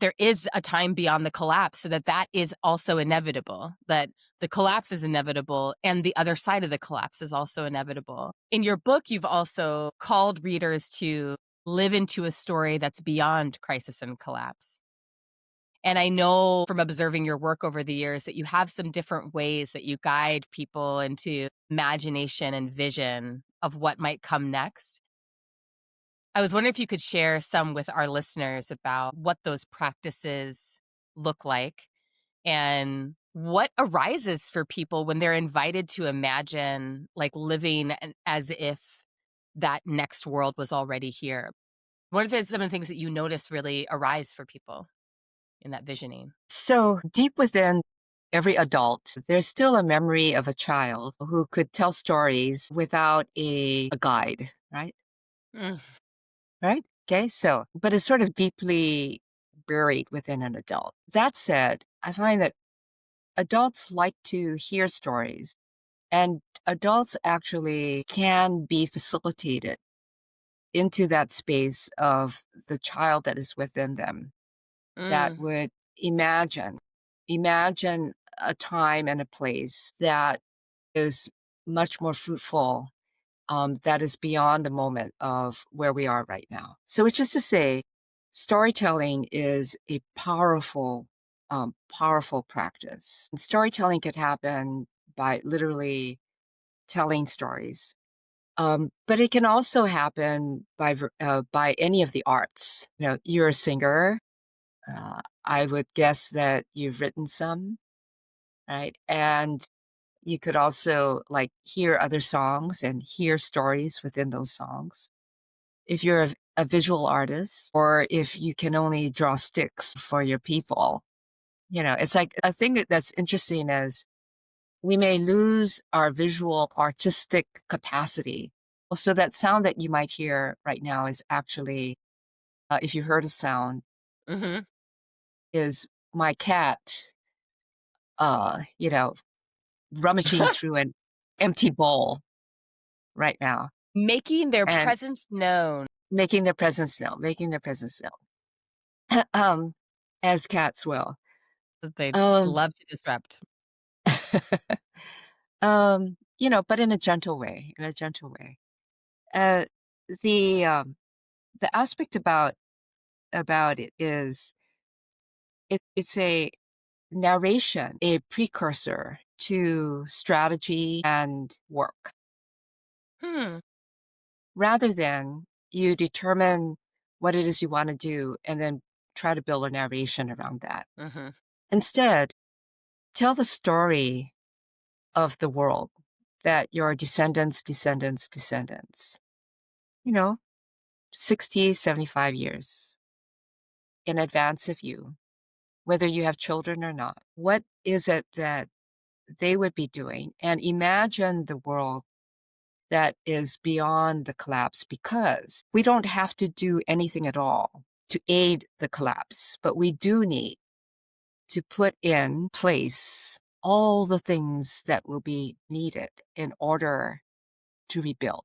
there is a time beyond the collapse, so that is also inevitable, that the collapse is inevitable and the other side of the collapse is also inevitable. In your book, you've also called readers to live into a story that's beyond crisis and collapse. And I know from observing your work over the years that you have some different ways that you guide people into imagination and vision of what might come next. I was wondering if you could share some with our listeners about what those practices look like and what arises for people when they're invited to imagine, like, living as if that next world was already here. What are some of the things that you notice really arise for people in that visioning? So deep within every adult, there's still a memory of a child who could tell stories without a guide, right? Mm. Right? Okay. So, but it's sort of deeply buried within an adult. That said, I find that adults like to hear stories, and adults actually can be facilitated into that space of the child that is within them that Mm. would imagine a time and a place that is much more fruitful, that is beyond the moment of where we are right now. So it's just to say, storytelling is a powerful practice. And storytelling could happen by literally telling stories. But it can also happen by any of the arts. You know, you're a singer. I would guess that you've written some, right? And you could also like hear other songs and hear stories within those songs. If you're a visual artist, or if you can only draw sticks for your people, it's like a thing that's interesting is we may lose our visual artistic capacity. So that sound that you might hear right now is actually, if you heard a sound, Mhm. is my cat, uh, you know, rummaging through an empty bowl right now Making their and presence known. making their presence known, as cats will. That they Um, love to disrupt. but in a gentle way, in a gentle way. Uh, the, the aspect about it is it's a narration, a precursor to strategy and work, Hmm. rather than you determine what it is you want to do and then try to build a narration around that. Mhm. Instead, tell the story of the world that your descendants, you know, 60, 75 years in advance of you, whether you have children or not. What is it that they would be doing? And imagine the world that is beyond the collapse, because we don't have to do anything at all to aid the collapse, but we do need to put in place all the things that will be needed in order to rebuild.